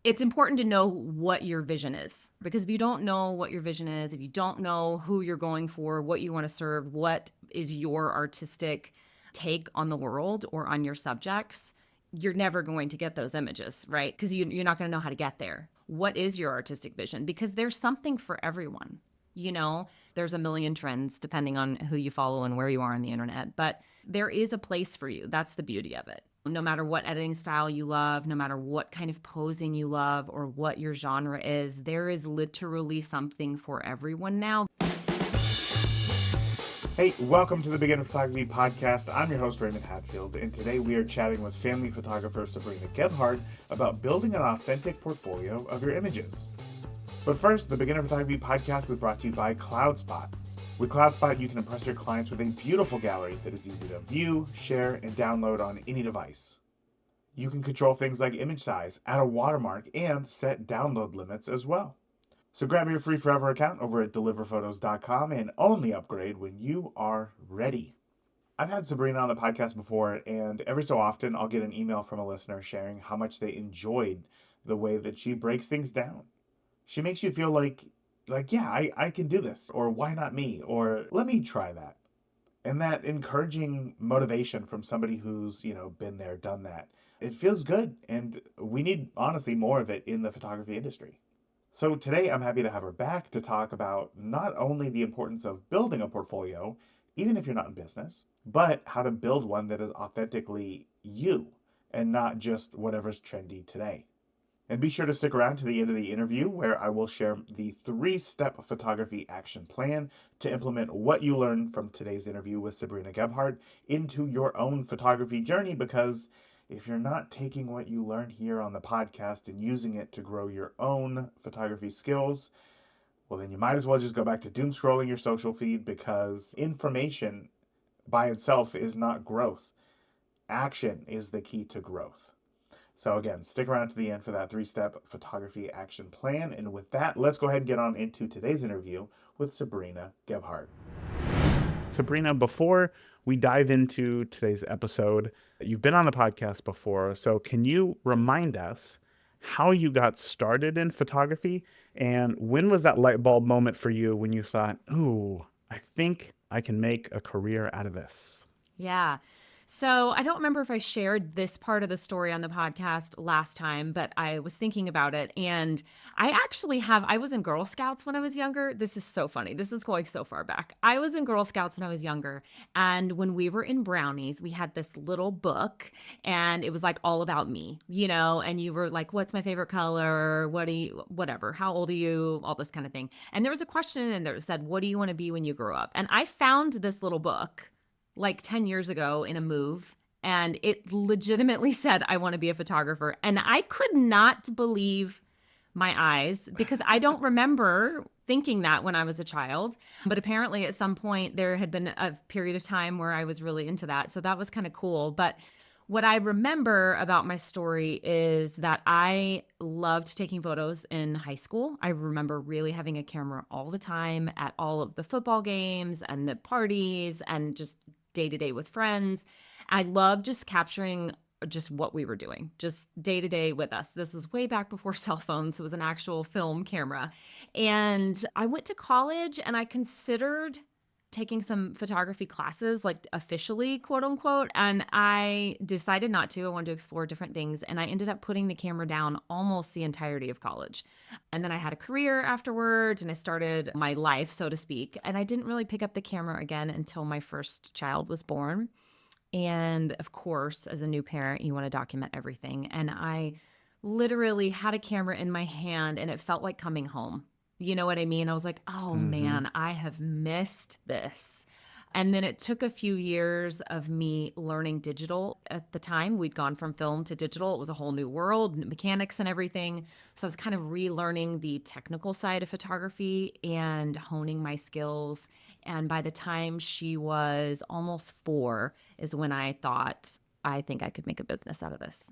It's important to know what your vision is, because if you don't know what your vision is, if you don't know who you're going for, what you want to serve, what is your artistic take on the world or on your subjects, you're never going to get those images, right? Because you're not going to know how to get there. What is your artistic vision? Because there's something for everyone. There's a million trends depending on who you follow and where you are on the internet, but there is a place for you. That's the beauty of it. No matter what editing style you love, no matter what kind of posing you love or what your genre is, there is literally something for everyone now. Hey, welcome to the Beginner Photography Podcast. I'm your host, Raymond Hatfield, and today we are chatting with family photographer Sabrina Gebhardt about building an authentic portfolio of your images. But first, the Beginner Photography Podcast is brought to you by CloudSpot. With CloudSpot, you can impress your clients with a beautiful gallery that is easy to view, share, and download on any device. You can control things like image size, add a watermark, and set download limits as well. So grab your free forever account over at deliverphotos.com and only upgrade when you are ready. I've had Sabrina on the podcast before, and every so often I'll get an email from a listener sharing how much they enjoyed the way that she breaks things down. She makes you feel like yeah, I can do this, or why not me, or let me try that. And that encouraging motivation from somebody who's, been there, done that. It feels good, and we need, honestly, more of it in the photography industry. So today I'm happy to have her back to talk about not only the importance of building a portfolio, even if you're not in business, but how to build one that is authentically you and not just whatever's trendy today. And be sure to stick around to the end of the interview where I will share the 3-step photography action plan to implement what you learned from today's interview with Sabrina Gebhardt into your own photography journey, because if you're not taking what you learned here on the podcast and using it to grow your own photography skills, well, then you might as well just go back to doom scrolling your social feed, because information by itself is not growth. Action is the key to growth. So again, stick around to the end for that 3-step photography action plan. And with that, let's go ahead and get on into today's interview with Sabrina Gebhardt. Sabrina, before we dive into today's episode, you've been on the podcast before, so can you remind us how you got started in photography, and when was that light bulb moment for you when you thought, ooh, I think I can make a career out of this? Yeah. So I don't remember if I shared this part of the story on the podcast last time, but I was thinking about it. And I was in Girl Scouts when I was younger. This is so funny. This is going so far back. I was in Girl Scouts when I was younger. And when we were in Brownies, we had this little book and it was like all about me, and you were like, what's my favorite color? Whatever, how old are you? All this kind of thing. And there was a question in there that said, what do you want to be when you grow up? And I found this little book like 10 years ago in a move, and it legitimately said, I want to be a photographer. And I could not believe my eyes, because I don't remember thinking that when I was a child. But apparently at some point there had been a period of time where I was really into that. So that was kind of cool. But what I remember about my story is that I loved taking photos in high school. I remember really having a camera all the time at all of the football games and the parties and just day to day with friends. I loved just capturing just what we were doing, just day to day with us. This was way back before cell phones. It was an actual film camera. And I went to college and I considered taking some photography classes, like officially, quote unquote. And I decided not to. I wanted to explore different things. And I ended up putting the camera down almost the entirety of college. And then I had a career afterwards and I started my life, so to speak. And I didn't really pick up the camera again until my first child was born. And of course, as a new parent, you want to document everything. And I literally had a camera in my hand and it felt like coming home. You know what I mean? I was like, oh man, I have missed this. And then it took a few years of me learning digital. At the time, we'd gone from film to digital. It was a whole new world, mechanics and everything. So I was kind of relearning the technical side of photography and honing my skills. And by the time she was almost 4 is when I thought, I think I could make a business out of this.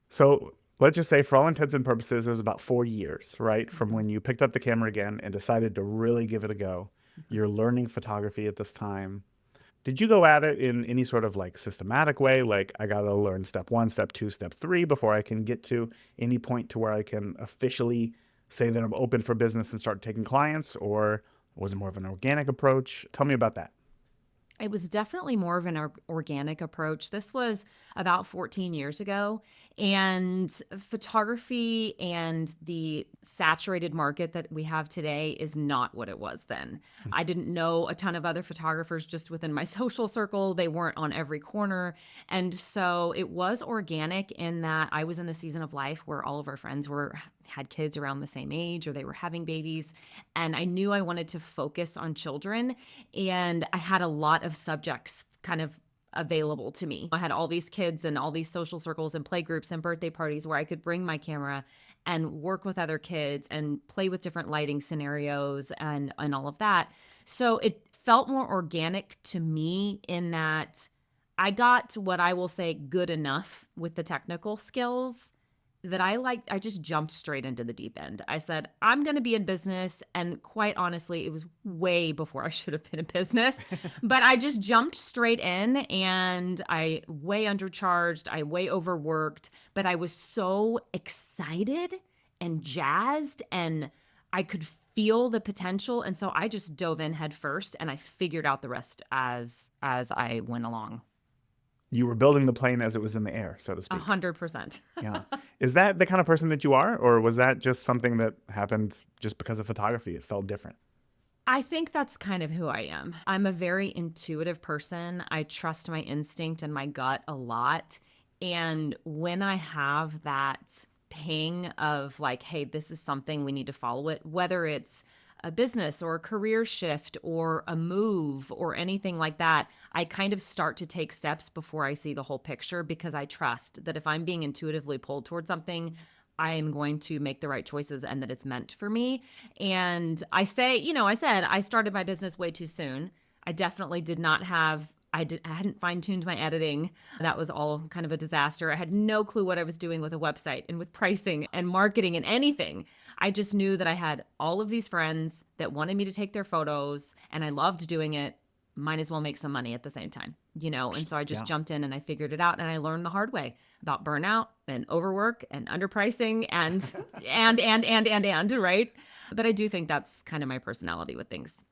So let's just say, for all intents and purposes, it was about 4 years, right? From when you picked up the camera again and decided to really give it a go. You're learning photography at this time. Did you go at it in any sort of like systematic way? Like, I got to learn step one, step two, step three before I can get to any point to where I can officially say that I'm open for business and start taking clients? Or was it more of an organic approach? Tell me about that. It was definitely more of an organic approach. This was about 14 years ago, and photography and the saturated market that we have today is not what it was then. I didn't know a ton of other photographers just within my social circle. They weren't on every corner. And so it was organic in that I was in the season of life where all of our friends were had kids around the same age or they were having babies, and I knew I wanted to focus on children, and I had a lot of subjects kind of available to me. I had all these kids and all these social circles and play groups and birthday parties where I could bring my camera and work with other kids and play with different lighting scenarios and all of that. So it felt more organic to me in that I got what I will say good enough with the technical skills that I just jumped straight into the deep end. I said, I'm going to be in business. And quite honestly, it was way before I should have been in business. But I just jumped straight in and I way undercharged, I way overworked. But I was so excited and jazzed and I could feel the potential. And so I just dove in head first and I figured out the rest as I went along. You were building the plane as it was in the air, so to speak. 100%. Yeah. Is that the kind of person that you are? Or was that just something that happened just because of photography? It felt different. I think that's kind of who I am. I'm a very intuitive person. I trust my instinct and my gut a lot. And when I have that ping of like, hey, this is something we need to follow it, whether it's a business or a career shift or a move or anything like that, I kind of start to take steps before I see the whole picture because I trust that if I'm being intuitively pulled towards something, I am going to make the right choices and that it's meant for me. And I say, I said I started my business way too soon. I definitely did not have I hadn't fine-tuned my editing. That was all kind of a disaster. I had no clue what I was doing with a website and with pricing and marketing and anything. I just knew that I had all of these friends that wanted me to take their photos and I loved doing it. Might as well make some money at the same time, And so I just Yeah. jumped in and I figured it out and I learned the hard way about burnout and overwork and underpricing and, right? But I do think that's kind of my personality with things.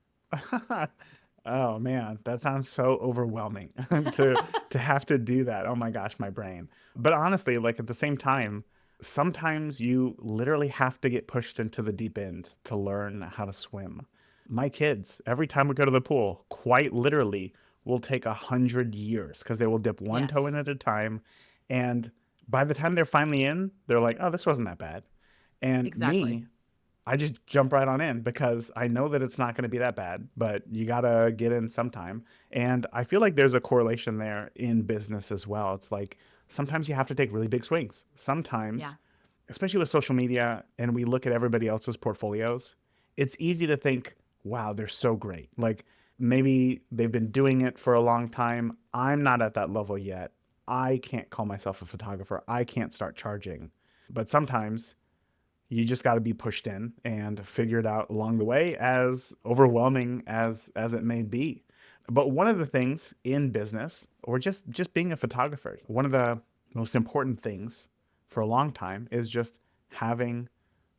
Oh man, that sounds so overwhelming to have to do that. Oh my gosh, my brain. But honestly, like at the same time, sometimes you literally have to get pushed into the deep end to learn how to swim. My kids, every time we go to the pool, quite literally will take 100 years because they will dip one toe in Yes, at a time. And by the time they're finally in, they're like, oh, this wasn't that bad. And exactly. me, I just jump right on in because I know that it's not going to be that bad, but you got to get in sometime. And I feel like there's a correlation there in business as well. It's like sometimes you have to take really big swings. Yeah. Sometimes, especially with social media, and we look at everybody else's portfolios, it's easy to think, wow, they're so great. Like maybe they've been doing it for a long time. I'm not at that level yet. I can't call myself a photographer. I can't start charging. But sometimes you just got to be pushed in and figure it out along the way, as overwhelming as it may be. But one of the things in business, or just being a photographer, one of the most important things for a long time is just having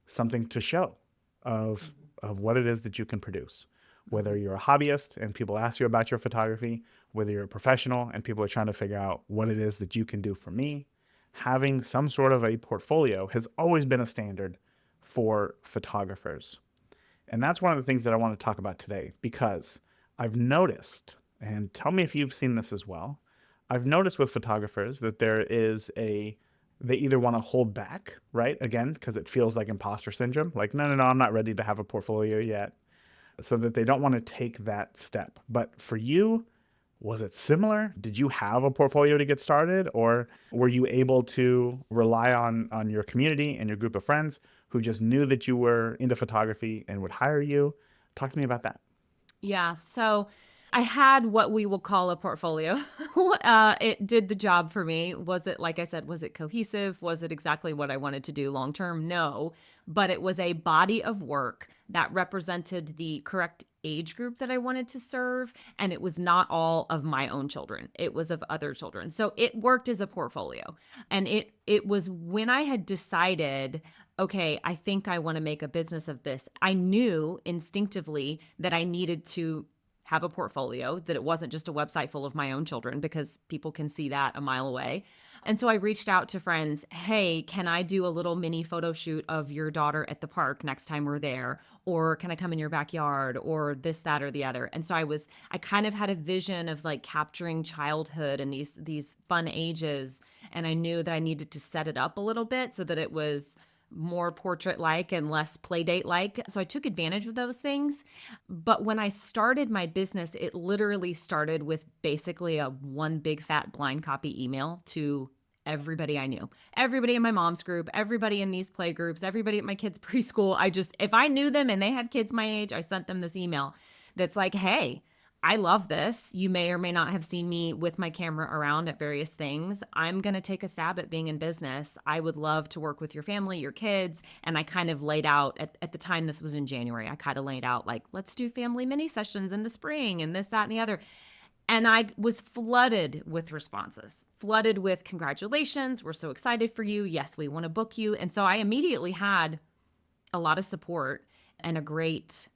something to show of of what it is that you can produce. Whether Mhm. you're a hobbyist and people ask you about your photography, whether you're a professional and people are trying to figure out what it is that you can do for me, having some sort of a portfolio has always been a standard for photographers. And that's one of the things that I want to talk about today because I've noticed, and tell me if you've seen this as well. I've noticed with photographers that they either want to hold back, right? Again, because it feels like imposter syndrome. Like, no, no, no, I'm not ready to have a portfolio yet. So that they don't want to take that step. But for you, was it similar? Did you have a portfolio to get started, or were you able to rely on your community and your group of friends who just knew that you were into photography and would hire you? Talk to me about that. Yeah. So I had what we will call a portfolio. It did the job for me. Was it, like I said, was it cohesive? Was it exactly what I wanted to do long term? No. But it was a body of work that represented the correct age group that I wanted to serve. And it was not all of my own children, it was of other children. So it worked as a portfolio. And it was when I had decided, okay, I think I want to make a business of this. I knew instinctively that I needed to have a portfolio, that it wasn't just a website full of my own children, because people can see that a mile away. And so I reached out to friends, hey, can I do a little mini photo shoot of your daughter at the park next time we're there? Or can I come in your backyard? Or this, that, or the other. And so I kind of had a vision of like capturing childhood and these fun ages. And I knew that I needed to set it up a little bit so that it was more portrait like and less play date like. So I took advantage of those things. But when I started my business, it literally started with basically a one big fat blind copy email to everybody I knew, everybody in my mom's group, everybody in these play groups, everybody at my kids' preschool. If I knew them and they had kids my age, I sent them this email that's like, hey, I love this. You may or may not have seen me with my camera around at various things. I'm going to take a stab at being in business. I would love to work with your family, your kids. And I kind of laid out at the time, this was in January, I kind of laid out like, let's do family mini sessions in the spring and this, that, and the other. And I was flooded with responses, flooded with congratulations. We're so excited for you. Yes, we want to book you. And so I immediately had a lot of support and a great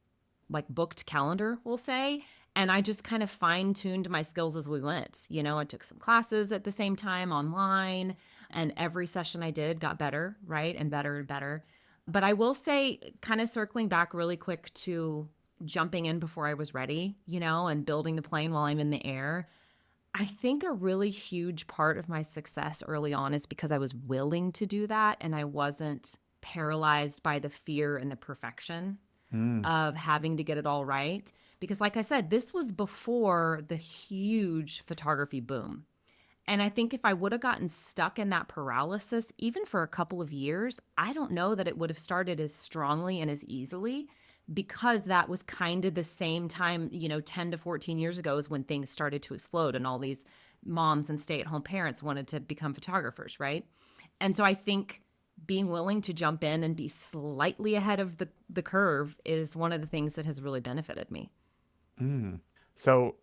like booked calendar, we'll say. And I just kind of fine tuned my skills as we went. You know, I took some classes at the same time online, and every session I did got better, right? And better and better. But I will say, kind of circling back really quick to jumping in before I was ready, you know, and building the plane while I'm in the air. I think a really huge part of my success early on is because I was willing to do that and I wasn't paralyzed by the fear and the perfection Mm. of having to get it all right. Because, like I said, this was before the huge photography boom. And I think if I would have gotten stuck in that paralysis, even for a couple of years, I don't know that it would have started as strongly and as easily, because that was kind of the same time, you know, 10 to 14 years ago is when things started to explode and all these moms and stay at home parents wanted to become photographers, right? And so I think being willing to jump in and be slightly ahead of the curve is one of the things that has really benefited me. Mm. So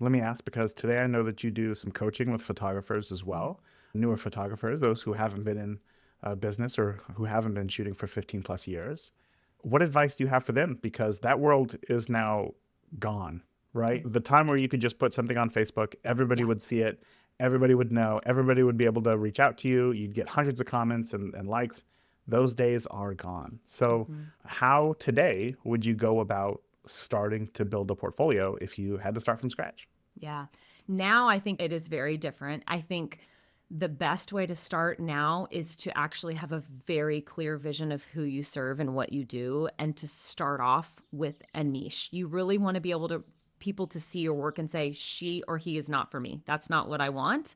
let me ask, because today I know that you do some coaching with photographers as well, newer photographers, those who haven't been in business or who haven't been shooting for 15 plus years. What advice do you have for them? Because that world is now gone, right? The time where you could just put something on Facebook, everybody Yeah. would see it, everybody would know, everybody would be able to reach out to you, you'd get hundreds of comments and likes. Those days are gone. So, Mhm. how today would you go about starting to build a portfolio if you had to start from scratch? Yeah. Now I think it is very different. I think the best way to start now is to actually have a very clear vision of who you serve and what you do, and to start off with a niche. You really want to be able to people to see your work and say, she or he is not for me. That's not what I want.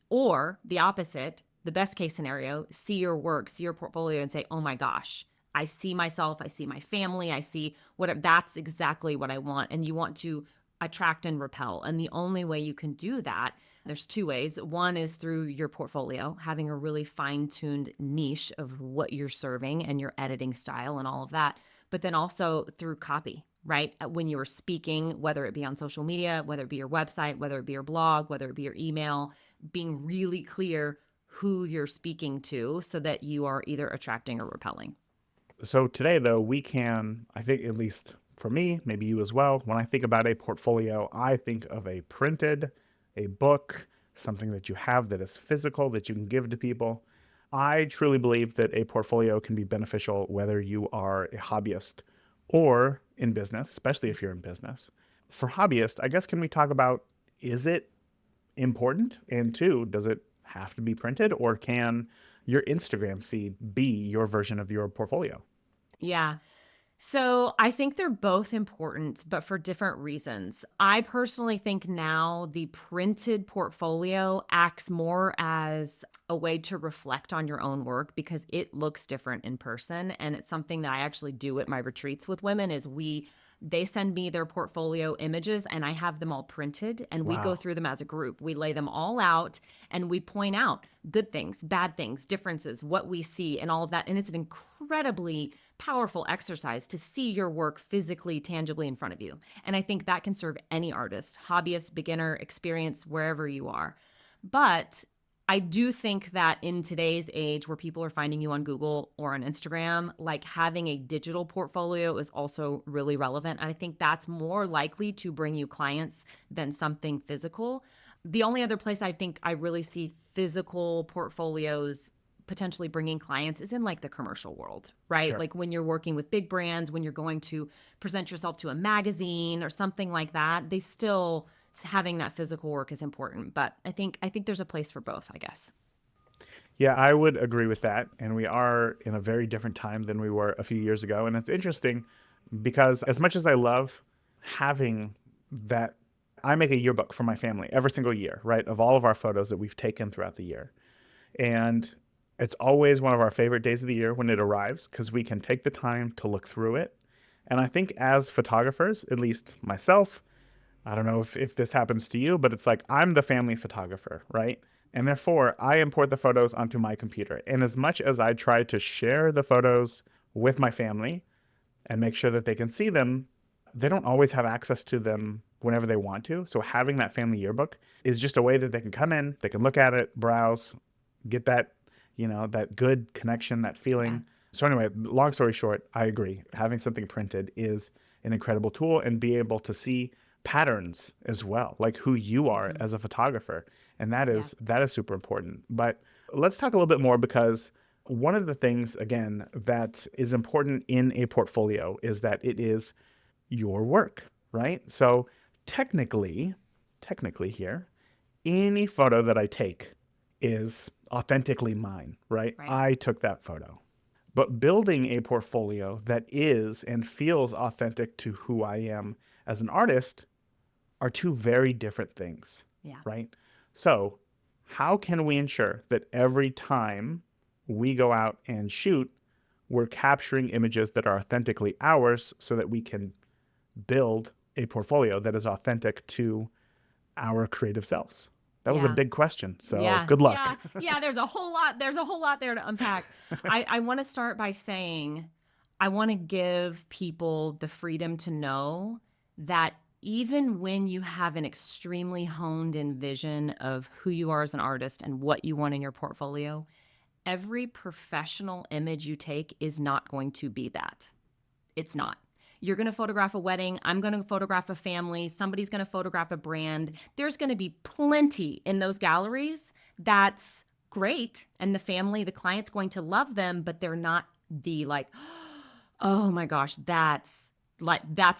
Or the opposite, the best case scenario, see your work, see your portfolio and say, oh my gosh, I see myself, I see my family, I see whatever. That's exactly what I want. And you want to attract and repel. And the only way you can do that, there's two ways. One is through your portfolio, having a really fine tuned niche of what you're serving and your editing style and all of that. But then also through copy, right? When you are speaking, whether it be on social media, whether it be your website, whether it be your blog, whether it be your email, being really clear who you're speaking to so that you are either attracting or repelling. So today, though, we can, I think, at least for me, maybe you as well, when I think about a portfolio, I think of a book, something that you have that is physical that you can give to people. I truly believe that a portfolio can be beneficial whether you are a hobbyist or in business, especially if you're in business. For hobbyists, I guess, can we talk about, is it important? And two, does it have to be printed, or can your Instagram feed be your version of your portfolio? Yeah. So I think they're both important, but for different reasons. I personally think now the printed portfolio acts more as a way to reflect on your own work because it looks different in person. And it's something that I actually do at my retreats with women is we They send me their portfolio images and I have them all printed and we go Wow. through them as a group. We lay them all out and we point out good things, bad things, differences, what we see, and all of that. And it's an incredibly powerful exercise to see your work physically, tangibly in front of you. And I think that can serve any artist, hobbyist, beginner, experience, wherever you are. But I do think that in today's age where people are finding you on Google or on Instagram, like having a digital portfolio is also really relevant. And I think that's more likely to bring you clients than something physical. The only other place I think I really see physical portfolios potentially bringing clients is in like the commercial world, right? Sure. Like when you're working with big brands, when you're going to present yourself to a magazine or something like that, they still having that physical work is important. But I think there's a place for both, I guess. Yeah, I would agree with that. And we are in a very different time than we were a few years ago. And it's interesting because as much as I love having that, I make a yearbook for my family every single year, right? Of all of our photos that we've taken throughout the year. And it's always one of our favorite days of the year when it arrives because we can take the time to look through it. And I think as photographers, at least myself, I don't know if this happens to you, but it's like I'm the family photographer, right? And therefore, I import the photos onto my computer. And as much as I try to share the photos with my family and make sure that they can see them, they don't always have access to them whenever they want to. So having that family yearbook is just a way that they can come in, they can look at it, browse, get that, that good connection, that Yeah. feeling. So anyway, long story short, I agree. Having something printed is an incredible tool and be able to see patterns as well, like who you are Mm-hmm. as a photographer. And that Yeah. is that is super important. But let's talk a little bit more because one of the things again that is important in a portfolio is that it is your work, right? So technically, technically here, any photo that I take is authentically mine, right? Right. I took that photo. But building a portfolio that is and feels authentic to who I am as an artist are two very different things, Yeah. right? So, how can we ensure that every time we go out and shoot, we're capturing images that are authentically ours so that we can build a portfolio that is authentic to our creative selves? That was a Yeah. big question. So, Yeah. good luck. Yeah. Yeah. There's a whole lot. There's a whole lot there to unpack. I want to start by saying I want to give people the freedom to know that even when you have an extremely honed in vision of who you are as an artist and what you want in your portfolio, every professional image you take is not going to be that. It's not. You're going to photograph a wedding. I'm going to photograph a family. Somebody's going to photograph a brand. There's going to be plenty in those galleries that's great. And the family, the client's going to love them, but they're not the like, oh my gosh, that's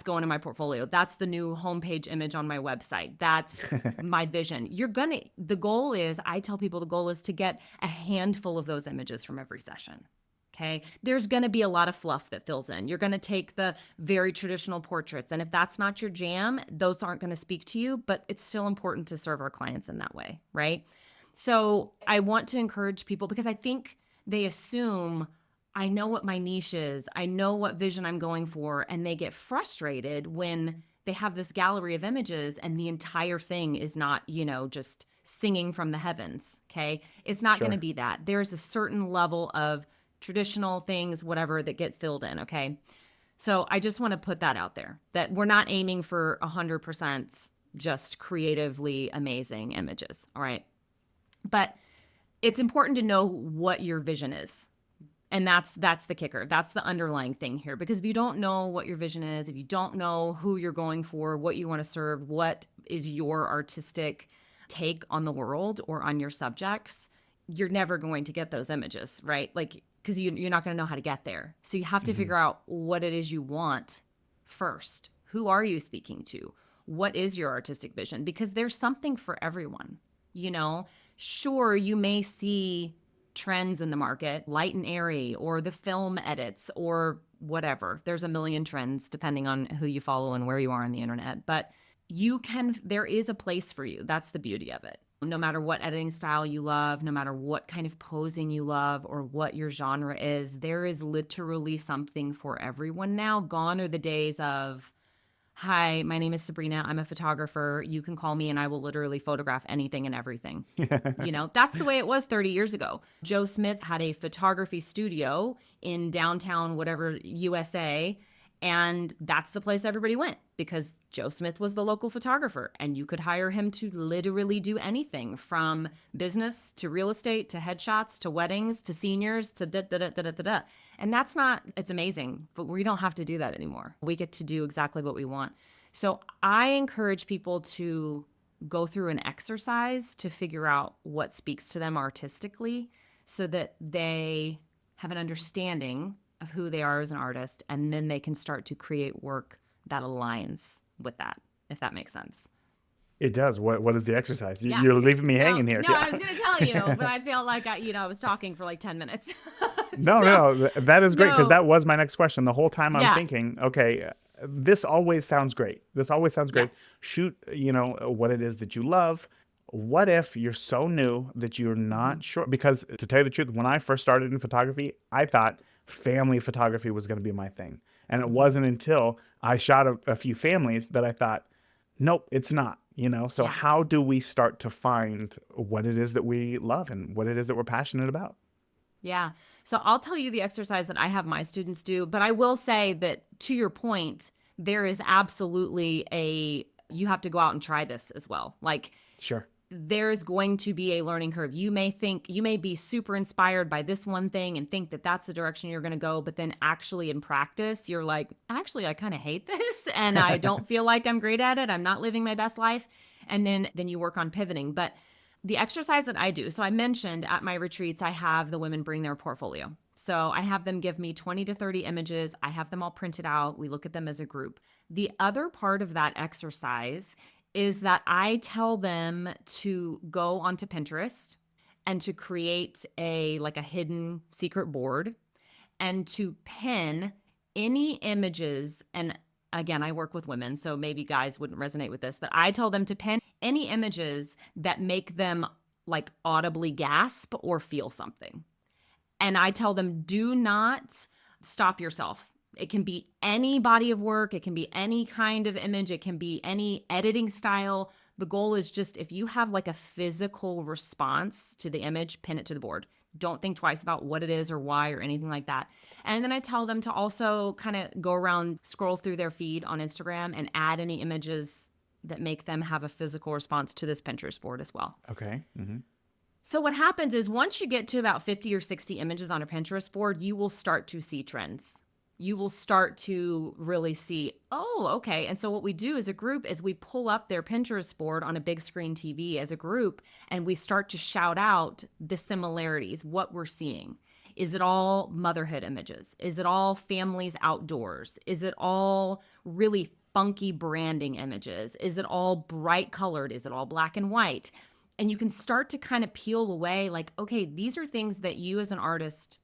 going in my portfolio. That's the new homepage image on my website. That's my vision. The goal is, I tell people the goal is to get a handful of those images from every session. Okay. There's going to be a lot of fluff that fills in. You're going to take the very traditional portraits. And if that's not your jam, those aren't going to speak to you, but it's still important to serve our clients in that way. Right. So I want to encourage people because I think they assume I know what my niche is. I know what vision I'm going for. And they get frustrated when they have this gallery of images and the entire thing is not, just singing from the heavens. Okay. It's not going to Sure. be that. There's a certain level of traditional things, whatever, that get filled in. Okay. So I just want to put that out there that we're not aiming for 100% just creatively amazing images. All right. But it's important to know what your vision is. And that's the kicker. That's the underlying thing here. Because if you don't know what your vision is, if you don't know who you're going for, what you want to serve, what is your artistic take on the world or on your subjects, you're never going to get those images, right? Like, because you're not going to know how to get there. So you have to Hmm. figure out what it is you want first. Who are you speaking to? What is your artistic vision? Because there's something for everyone. Sure, you may see trends in the market, light and airy, or the film edits, or whatever. There's a million trends depending on who you follow and where you are on the internet. But there is a place for you. That's the beauty of it. No matter what editing style you love, no matter what kind of posing you love, or what your genre is, there is literally something for everyone now. Gone are the days of Hi, my name is Sabrina. I'm a photographer. You can call me and I will literally photograph anything and everything. That's the way it was 30 years ago. Joe Smith had a photography studio in downtown, whatever, USA. And that's the place everybody went because Joe Smith was the local photographer. And you could hire him to literally do anything from business to real estate to headshots to weddings to seniors to da da da da da da. Da. And that's not, it's amazing, but we don't have to do that anymore. We get to do exactly what we want. So I encourage people to go through an exercise to figure out what speaks to them artistically so that they have an understanding of who they are as an artist, and then they can start to create work that aligns with that, if that makes sense. It does. What is the exercise? Yeah. You're leaving me So, hanging here. no, I was going to tell you, but I felt like I was talking for like 10 minutes. No, that is great because No. that was my next question. The whole time I'm Yeah. thinking, okay, this always sounds great. This always sounds great. Yeah. Shoot, what it is that you love. What if you're so new that you're not sure? Because to tell you the truth, when I first started in photography, I thought family photography was going to be my thing. And it wasn't until I shot a few families that I thought, nope, it's not. So Yeah. how do we start to find what it is that we love and what it is that we're passionate about? Yeah. So I'll tell you the exercise that I have my students do, but I will say that to your point, there is absolutely you have to go out and try this as well. Like, Sure. there's going to be a learning curve. You may be super inspired by this one thing and think that that's the direction you're going to go, but then actually in practice, you're like, actually, I kind of hate this and I don't feel like I'm great at it. I'm not living my best life. And then you work on pivoting. But the exercise that I do, so I mentioned at my retreats, I have the women bring their portfolio. So I have them give me 20 to 30 images. I have them all printed out. We look at them as a group. The other part of that exercise is that I tell them to go onto Pinterest and to create a hidden secret board and to pin any images. And again, I work with women, so maybe guys wouldn't resonate with this, but I tell them to pin any images that make them like audibly gasp or feel something. And I tell them, do not stop yourself. It can be any body of work. It can be any kind of image. It can be any editing style. The goal is just if you have like a physical response to the image, pin it to the board. Don't think twice about what it is or why or anything like that. And then I tell them to also kind of go around, scroll through their feed on Instagram and add any images that make them have a physical response to this Pinterest board as well. Okay. Mm-hmm. So what happens is once you get to about 50 or 60 images on a Pinterest board, you will start to see trends. You will start to really see, oh, okay. And so what we do as a group is we pull up their Pinterest board on a big screen TV as a group, and we start to shout out the similarities, what we're seeing. Is it all motherhood images? Is it all families outdoors? Is it all really funky branding images? Is it all bright colored? Is it all black and white? And you can start to kind of peel away like, okay, these are things that you as an artist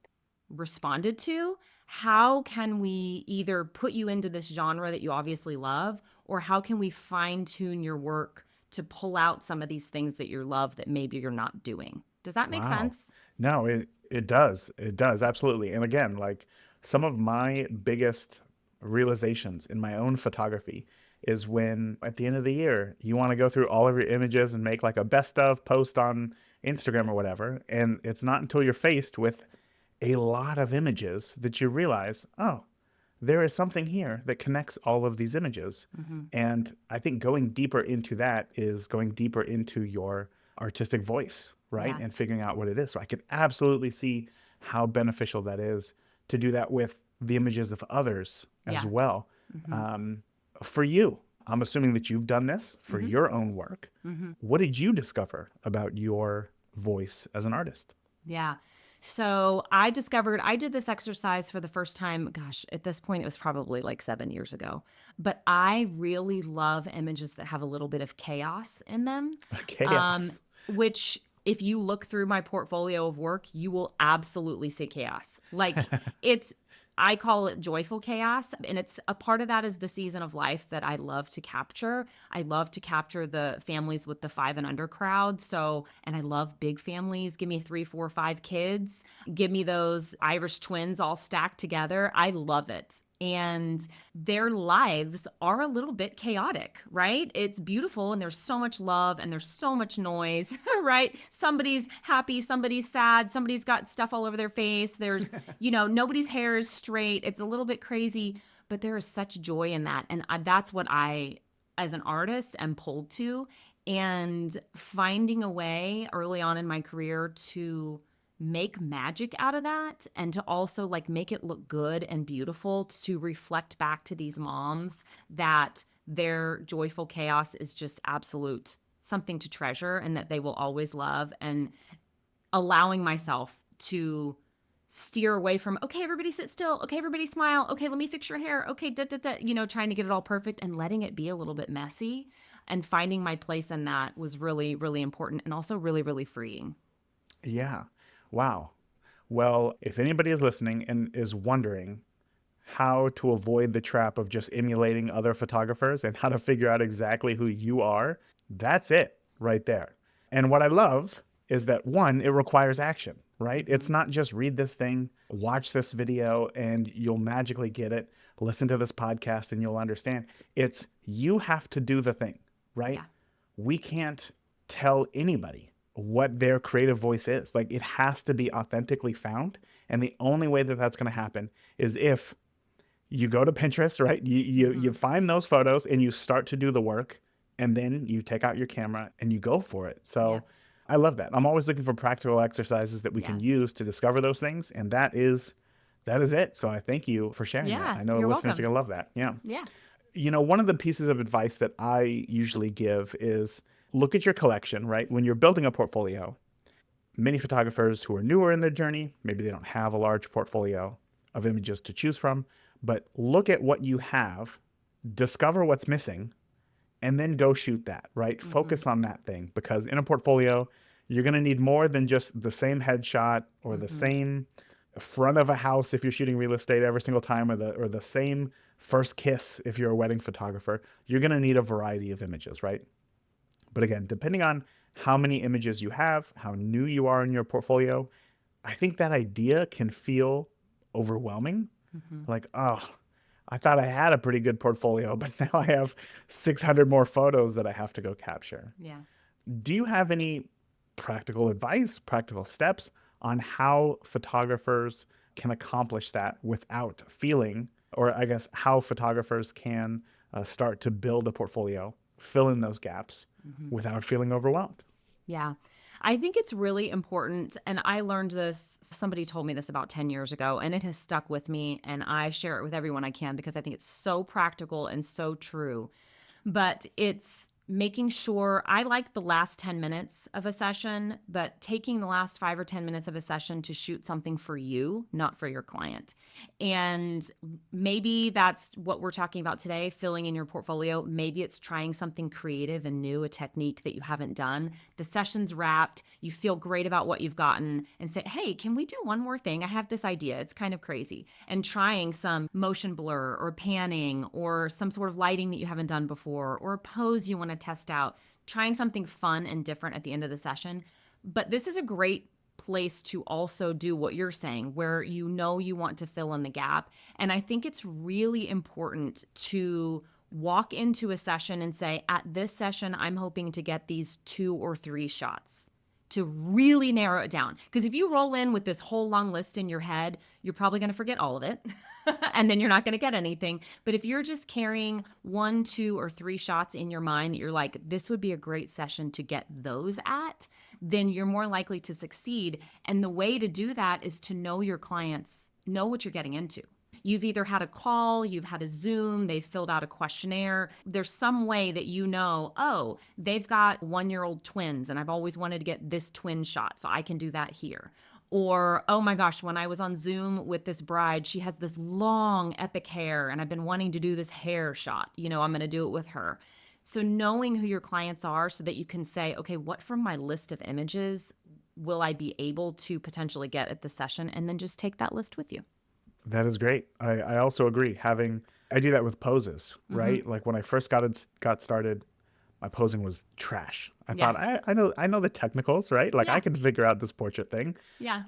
responded to. How can we either put you into this genre that you obviously love, or how can we fine tune your work to pull out some of these things that you love that maybe you're not doing? Does that make Wow. sense? No, it does. It does. Absolutely. And again, like some of my biggest realizations in my own photography is when at the end of the year, you want to go through all of your images and make like a best of post on Instagram or whatever. And it's not until you're faced with a lot of images that you realize, oh, there is something here that connects all of these images. And I think going deeper into that is going deeper into your artistic voice, right? Yeah. And figuring out what it is. So I could absolutely see how beneficial that is to do that with the images of others as Yeah. well. For you, I'm assuming that you've done this for your own work. What did you discover about your voice as an artist? Yeah. So I did this exercise for the first time, gosh, at this point, it was probably like 7 years ago. But I really love images that have a little bit of chaos in them. Chaos. Which if you look through my portfolio of work, you will absolutely see chaos. Like I call it joyful chaos. And it's a part of that is the season of life that I love to capture. I love to capture the families with the 5 and under crowd. And I love big families. Give me 3, 4, 5 kids. Give me those Irish twins all stacked together. I love it. and their lives are a little bit chaotic, right? It's beautiful and there's so much love and there's so much noise, right? Somebody's happy, somebody's sad, somebody's got stuff all over their face. There's, nobody's hair is straight. It's a little bit crazy, but there is such joy in that. And that's what I, as an artist, am pulled to. And finding a way early on in my career to make magic out of that and to also like make it look good and beautiful, to reflect back to these moms that their joyful chaos is just absolute something to treasure and that they will always love, and allowing myself to steer away from, okay, everybody sit still, okay, everybody smile, okay, let me fix your hair, okay, trying to get it all perfect, and letting it be a little bit messy, and finding my place in that was really, really important, and also really, really freeing. Yeah. Wow. Well, if anybody is listening and is wondering how to avoid the trap of just emulating other photographers and how to figure out exactly who you are, that's it right there. And what I love is that, one, it requires action, right? It's not just read this thing, watch this video, and you'll magically get it. Listen to this podcast and you'll understand. It's you have to do the thing, right? Yeah. We can't tell anybody what their creative voice is. Like, it has to be authentically found. And the only way that that's going to happen is if you go to Pinterest, right? You find those photos and you start to do the work, and then you take out your camera and you go for it. So I love that. I'm always looking for practical exercises that we can use to discover those things. And that is it. So I thank you for sharing that. I know you're listeners welcome. are going to love that. Yeah. Yeah. One of the pieces of advice that I usually give is look at your collection, right? When you're building a portfolio, many photographers who are newer in their journey, maybe they don't have a large portfolio of images to choose from, but look at what you have, discover what's missing, and then go shoot that, right? Focus on that thing, because in a portfolio, you're going to need more than just the same headshot or the same front of a house if you're shooting real estate every single time, or the same first kiss if you're a wedding photographer. You're going to need a variety of images, right? But again, depending on how many images you have, how new you are in your portfolio, I think that idea can feel overwhelming. Like, oh, I thought I had a pretty good portfolio, but now I have 600 more photos that I have to go capture. Yeah. Do you have any practical advice, practical steps on how photographers can accomplish that without feeling, or I guess how photographers can start to build a portfolio, fill in those gaps without feeling overwhelmed? Yeah. I think it's really important. And I learned this, somebody told me this about 10 years ago, and it has stuck with me. And I share it with everyone I can because I think it's so practical and so true. But it's making sure, I like the last 10 minutes of a session, but taking the last 5 or 10 minutes of a session to shoot something for you, not for your client. And maybe that's what we're talking about today, filling in your portfolio. Maybe it's trying something creative and new, a technique that you haven't done. The session's wrapped, you feel great about what you've gotten, and say, hey, can we do one more thing? I have this idea. It's kind of crazy. And trying some motion blur or panning or some sort of lighting that you haven't done before, or a pose you want to test out, trying something fun and different at the end of the session. But this is a great place to also do what you're saying, where you want to fill in the gap. And I think it's really important to walk into a session and say, at this session, I'm hoping to get these 2 or 3 shots, to really narrow it down. Because if you roll in with this whole long list in your head, you're probably going to forget all of it. And then you're not going to get anything. But if you're just carrying 1, 2, or 3 shots in your mind that you're like, this would be a great session to get those at, then you're more likely to succeed. And the way to do that is to know your clients, know what you're getting into. You've either had a call, you've had a Zoom, they've filled out a questionnaire. There's some way that oh, they've got 1-year-old twins and I've always wanted to get this twin shot, so I can do that here. Or, oh my gosh, when I was on Zoom with this bride, she has this long epic hair and I've been wanting to do this hair shot. I'm going to do it with her. So knowing who your clients are so that you can say, okay, what from my list of images will I be able to potentially get at the session? And then just take that list with you. That is great. I also agree. I do that with poses, right? Like when I first got started, my posing was trash. I thought I know the technicals, right? Like I can figure out this portrait thing. Yeah.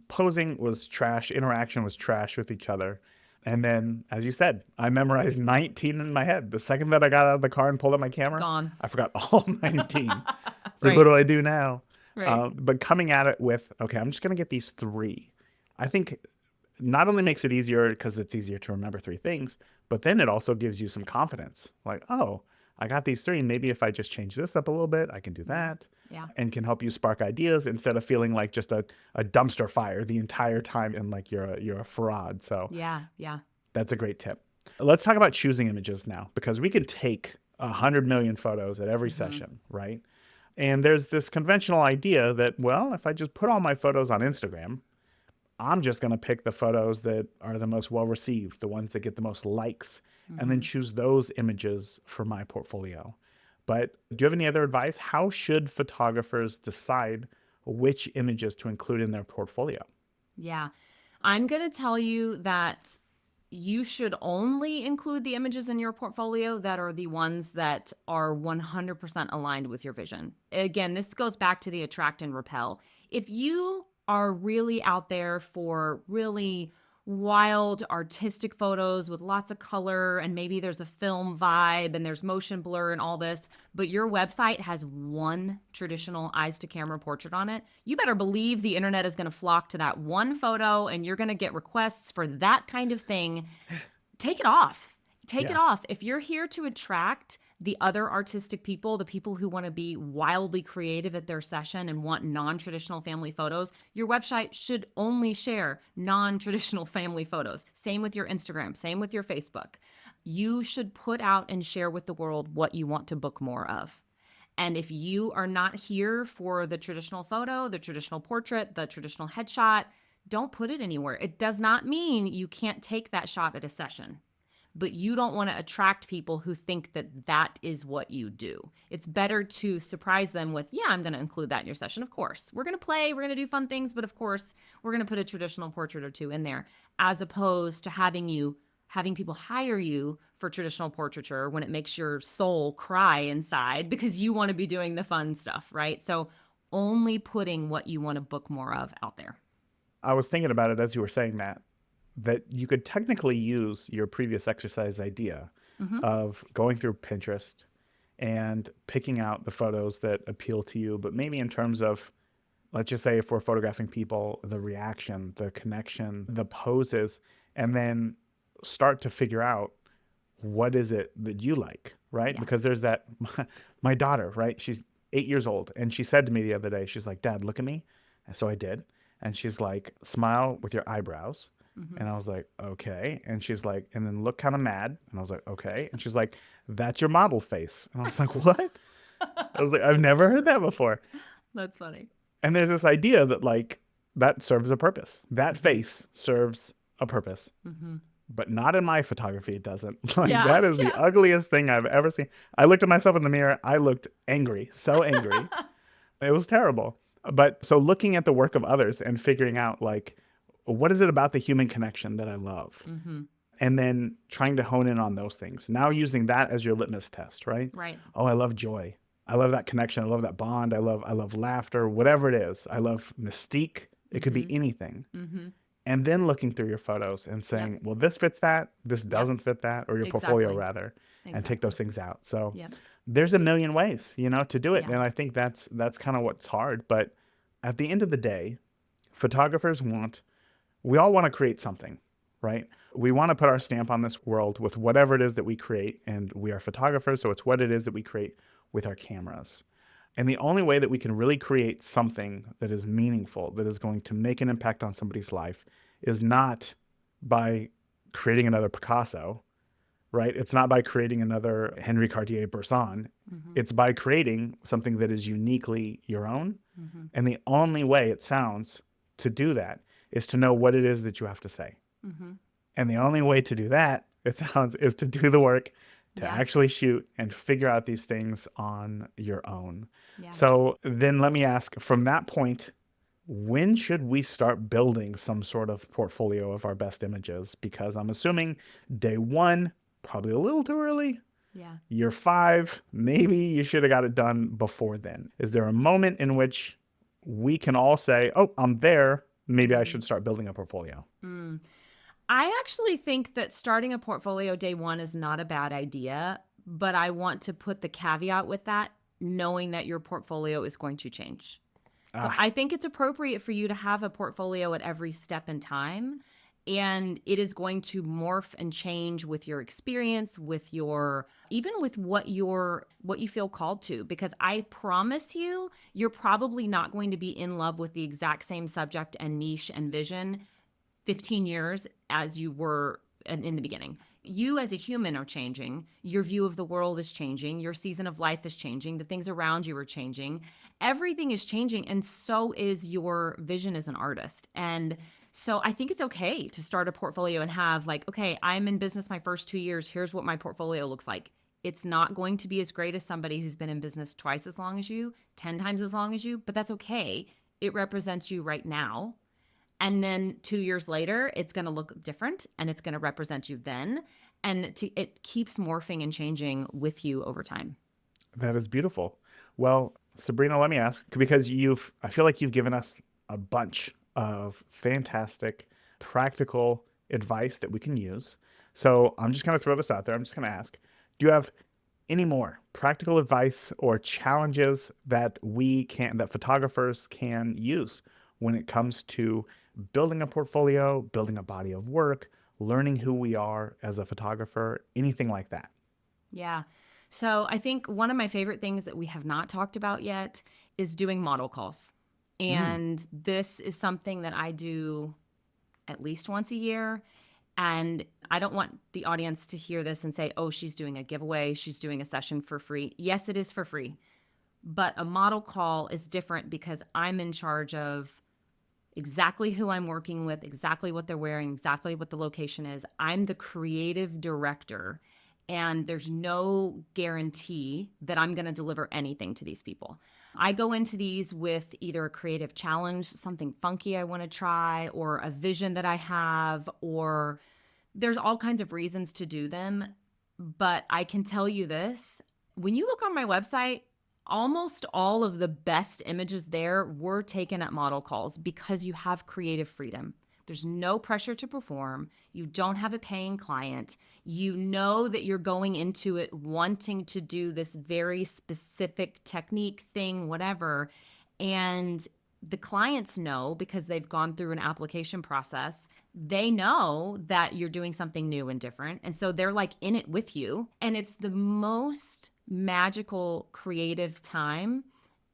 Posing was trash. Interaction was trash with each other. And then, as you said, I memorized 19 in my head. The second that I got out of the car and pulled up my camera, Gone. I forgot all 19. It's like, Right. what do I do now? Right. But coming at it with, okay, I'm just going to get these three. I think not only makes it easier because it's easier to remember three things, but then it also gives you some confidence. Like, oh, I got these three. Maybe if I just change this up a little bit, I can do that. Yeah. And can help you spark ideas instead of feeling like just a dumpster fire the entire time and like you're a fraud. So Yeah. Yeah. that's a great tip. Let's talk about choosing images now, because we can take 100 million photos at every session, right? And there's this conventional idea that, well, if I just put all my photos on Instagram, I'm just going to pick the photos that are the most well received, the ones that get the most likes, and then choose those images for my portfolio. But do you have any other advice? How should photographers decide which images to include in their portfolio? Yeah. I'm going to tell you that you should only include the images in your portfolio that are the ones that are 100% aligned with your vision. Again, this goes back to the attract and repel. If you are really out there for really wild artistic photos with lots of color, and maybe there's a film vibe and there's motion blur and all this, but your website has one traditional eyes to camera portrait on it, you better believe the internet is going to flock to that one photo and you're going to get requests for that kind of thing. Take it off. Take it Yeah. off. If you're here to attract the other artistic people, the people who want to be wildly creative at their session and want non-traditional family photos, your website should only share non-traditional family photos. Same with your Instagram, same with your Facebook. You should put out and share with the world what you want to book more of. And if you are not here for the traditional photo, the traditional portrait, the traditional headshot, don't put it anywhere. It does not mean you can't take that shot at a session, but you don't want to attract people who think that that is what you do. It's better to surprise them with, yeah, I'm going to include that in your session. Of course, we're going to play, we're going to do fun things, but of course, we're going to put a traditional portrait or two in there, as opposed to having people hire you for traditional portraiture when it makes your soul cry inside because you want to be doing the fun stuff, right? So only putting what you want to book more of out there. I was thinking about it as you were saying that you could technically use your previous exercise idea of going through Pinterest and picking out the photos that appeal to you, but maybe in terms of, let's just say if we're photographing people, the reaction, the connection, the poses, and then start to figure out what is it that you like, right? Yeah. Because there's that, my daughter, right? She's 8 years old. And she said to me the other day, she's like, Dad, look at me. And so I did. And she's like, smile with your eyebrows. And I was like, okay. And she's like, and then look kind of mad. And I was like, okay. And she's like, that's your model face. And I was like, what? I was like, I've never heard that before. That's funny. And there's this idea that like that serves a purpose. That face serves a purpose. But not in my photography, it doesn't. Like Yeah, that is the yeah. ugliest thing I've ever seen. I looked at myself in the mirror. I looked angry, so angry. It was terrible. But so looking at the work of others and figuring out like, what is it about the human connection that I love? And then trying to hone in on those things. Now using that as your litmus test, right? Right. Oh, I love joy. I love that connection. I love that bond. I love laughter, whatever it is. I love mystique. It could be anything. And then looking through your photos and saying, well, this fits that, this doesn't fit that, or your portfolio Exactly. rather, and take those things out. So Yep. there's a million ways, to do it. Yeah. And I think that's kind of what's hard. But at the end of the day, photographers we all want to create something, right? We want to put our stamp on this world with whatever it is that we create. And we are photographers, so it's what it is that we create with our cameras. And the only way that we can really create something that is meaningful, that is going to make an impact on somebody's life, is not by creating another Picasso, right? It's not by creating another Henri Cartier-Bresson. It's by creating something that is uniquely your own. And the only way, it sounds, to do that is to know what it is that you have to say. And the only way to do that, it sounds, is to do the work, to actually shoot and figure out these things on your own. Yeah. So then let me ask, from that point, when should we start building some sort of portfolio of our best images? Because I'm assuming day one, probably a little too early. Yeah. Year 5, maybe you should have got it done before then. Is there a moment in which we can all say, oh, I'm there, maybe I should start building a portfolio? I actually think that starting a portfolio day one is not a bad idea, but I want to put the caveat with that, knowing that your portfolio is going to change. So Ah, I think it's appropriate for you to have a portfolio at every step in time. And it is going to morph and change with your experience, with your even with what you feel called to. Because I promise you, you're probably not going to be in love with the exact same subject and niche and vision 15 years as you were in the beginning. You as a human are changing. Your view of the world is changing. Your season of life is changing. The things around you are changing. Everything is changing. And so is your vision as an artist. And so I think it's okay to start a portfolio and have, like, okay, I'm in business my first 2 years. Here's what my portfolio looks like. It's not going to be as great as somebody who's been in business twice as long as you, 10 times as long as you, but that's okay. It represents you right now. And then 2 years later, it's going to look different and it's going to represent you then. And it keeps morphing and changing with you over time. that is beautiful. Well, Sabrina, let me ask, because I feel like you've given us a bunch of fantastic, practical advice that we can use. So I'm just going to throw this out there. I'm just going to ask, do you have any more practical advice or challenges that that photographers can use when it comes to building a portfolio, building a body of work, learning who we are as a photographer, anything like that? Yeah. So I think one of my favorite things that we have not talked about yet is doing model calls. Mm, And this is something that I do at least once a year. And I don't want the audience to hear this and say, oh, she's doing a giveaway, she's doing a session for free. Yes, it is for free. But a model call is different because I'm in charge of exactly who I'm working with, exactly what they're wearing, exactly what the location is. I'm the creative director, and there's no guarantee that I'm going to deliver anything to these people. I go into these with either a creative challenge, something funky I want to try, or a vision that I have, or there's all kinds of reasons to do them. But I can tell you this, when you look on my website, almost all of the best images there were taken at model calls because you have creative freedom. There's no pressure to perform. You don't have a paying client. You know that you're going into it wanting to do this very specific technique, thing, whatever. And the clients know because they've gone through an application process. They know that you're doing something new and different. And so they're like in it with you. And it's the most magical creative time.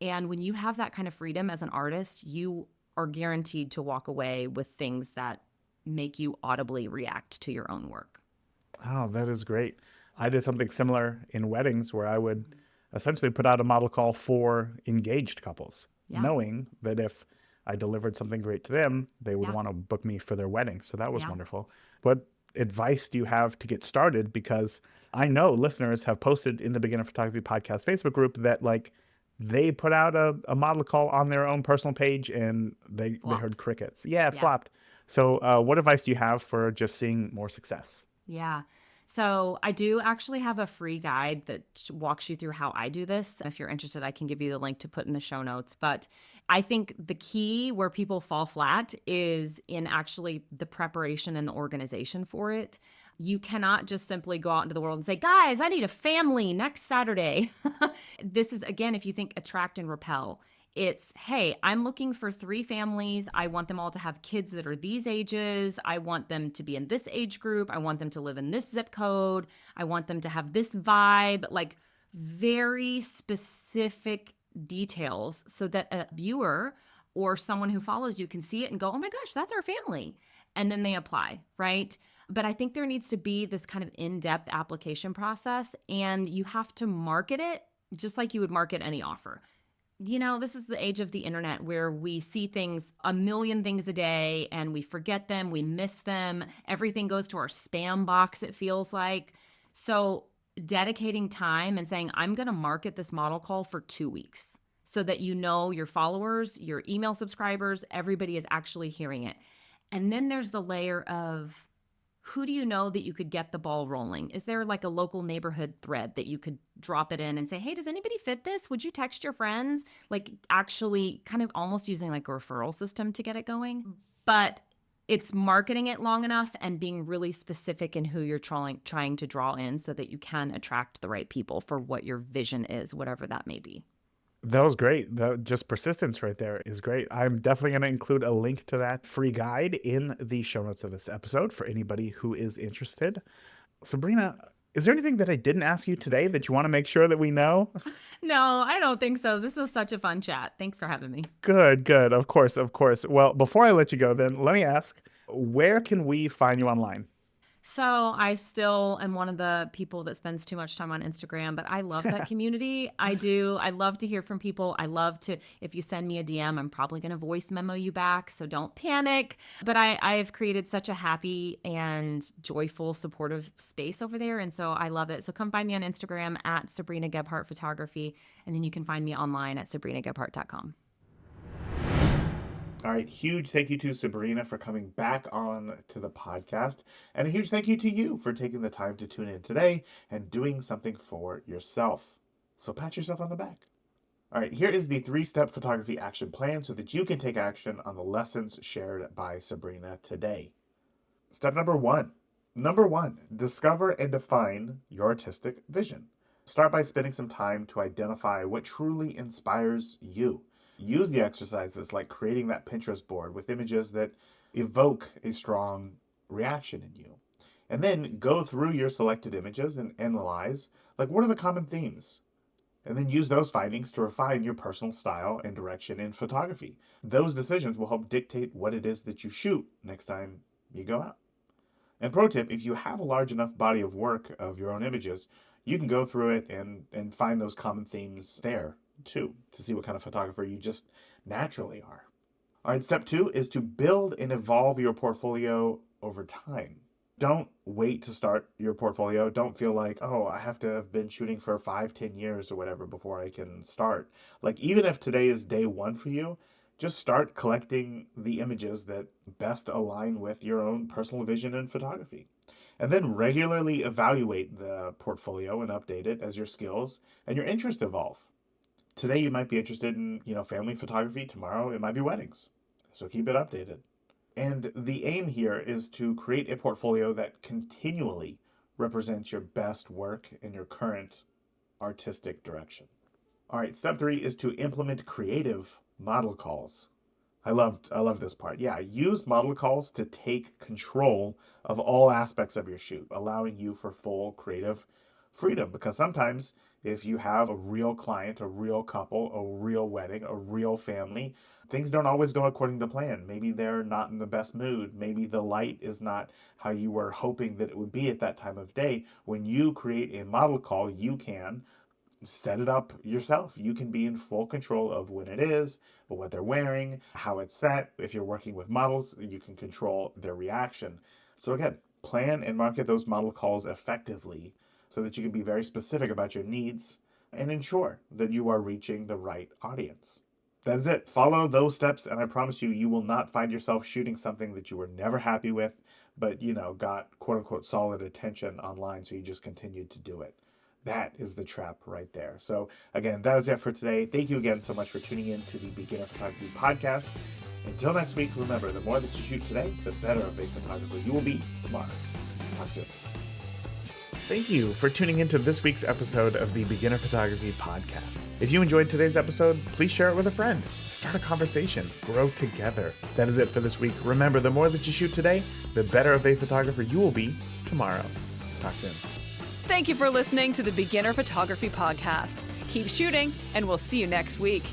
And when you have that kind of freedom as an artist, you are guaranteed to walk away with things that make you audibly react to your own work. oh, that is great. I did something similar in weddings where I would essentially put out a model call for engaged couples, Yeah. knowing that if I delivered something great to them, they would Yeah. want to book me for their wedding. So that was Yeah. wonderful. What advice do you have to get started? Because I know listeners have posted in the Beginner Photography Podcast Facebook group that like they put out a model call on their own personal page and they heard Flopped. crickets. Yeah, it Yeah. flopped. So what advice do you have for just seeing more success? Yeah. So I do actually have a free guide that walks you through how I do this. If you're interested, I can give you the link to put in the show notes. But I think the key where people fall flat is in actually the preparation and the organization for it. You cannot just simply go out into the world and say, guys, I need a family next Saturday. This is, again, if you think attract and repel, it's, hey, I'm looking for 3 families. I want them all to have kids that are these ages. I want them to be in this age group. I want them to live in this zip code. I want them to have this vibe, like very specific details so that a viewer or someone who follows you can see it and go, oh my gosh, that's our family. And then they apply, right? But I think there needs to be this kind of in depth application process, and you have to market it just like you would market any offer. This is the age of the internet where we see things, a million things a day, and we forget them, we miss them. Everything goes to our spam box, it feels like. So, dedicating time and saying, I'm going to market this model call for 2 weeks so that your followers, your email subscribers, everybody is actually hearing it. And then there's the layer of, who do you know that you could get the ball rolling? Is there like a local neighborhood thread that you could drop it in and say, hey, does anybody fit this? Would you text your friends? Like actually kind of almost using like a referral system to get it going. But it's marketing it long enough and being really specific in who you're trying to draw in so that you can attract the right people for what your vision is, whatever that may be. That was great. Just persistence right there is great. I'm definitely going to include a link to that free guide in the show notes of this episode for anybody who is interested. Sabrina, is there anything that I didn't ask you today that you want to make sure that we know? No, I don't think so. This was such a fun chat. Thanks for having me. Good. Of course. Well, before I let you go, then let me ask, where can we find you online? So I still am one of the people that spends too much time on Instagram, but I love that community. I do. I love to hear from people. I love to, if you send me a DM, I'm probably going to voice memo you back. So don't panic. But I've created such a happy and joyful, supportive space over there. And so I love it. So come find me on Instagram at Sabrina Gebhardt Photography. And then you can find me online at sabrinagebhardt.com. All right, huge thank you to Sabrina for coming back on to the podcast. And a huge thank you to you for taking the time to tune in today and doing something for yourself. So pat yourself on the back. All right, here is the 3-step photography action plan so that you can take action on the lessons shared by Sabrina today. Step number one, discover and define your artistic vision. Start by spending some time to identify what truly inspires you. Use the exercises like creating that Pinterest board with images that evoke a strong reaction in you. And then go through your selected images and analyze, like, what are the common themes? And then use those findings to refine your personal style and direction in photography. Those decisions will help dictate what it is that you shoot next time you go out. And pro tip, if you have a large enough body of work of your own images, you can go through it and find those common themes there too, to see what kind of photographer you just naturally are. All right, step 2 is to build and evolve your portfolio over time. Don't wait to start your portfolio. Don't feel like, oh, I have to have been shooting for 5-10 years or whatever before I can start. Like, even if today is day 1 for you, just start collecting the images that best align with your own personal vision in photography. And then regularly evaluate the portfolio and update it as your skills and your interests evolve. Today you might be interested in, family photography. Tomorrow it might be weddings. So keep it updated. And the aim here is to create a portfolio that continually represents your best work in your current artistic direction. All right, step 3 is to implement creative model calls. I love this part. Yeah, use model calls to take control of all aspects of your shoot, allowing you for full creative freedom. Because sometimes if you have a real client, a real couple, a real wedding, a real family, things don't always go according to plan. Maybe they're not in the best mood. Maybe the light is not how you were hoping that it would be at that time of day. When you create a model call, you can set it up yourself. You can be in full control of when it is, what they're wearing, how it's set. If you're working with models, you can control their reaction. So again, plan and market those model calls effectively so that you can be very specific about your needs and ensure that you are reaching the right audience. That's it. Follow those steps, and I promise you, you will not find yourself shooting something that you were never happy with, but, got quote-unquote solid attention online, so you just continued to do it. That is the trap right there. So again, that is it for today. Thank you again so much for tuning in to the Beginner Photography Podcast. Until next week, remember, the more that you shoot today, the better of a photographer you will be tomorrow. Talk soon. Thank you for tuning into this week's episode of the Beginner Photography Podcast. If you enjoyed today's episode, please share it with a friend. Start a conversation. Grow together. That is it for this week. Remember, the more that you shoot today, the better of a photographer you will be tomorrow. Talk soon. Thank you for listening to the Beginner Photography Podcast. Keep shooting, and we'll see you next week.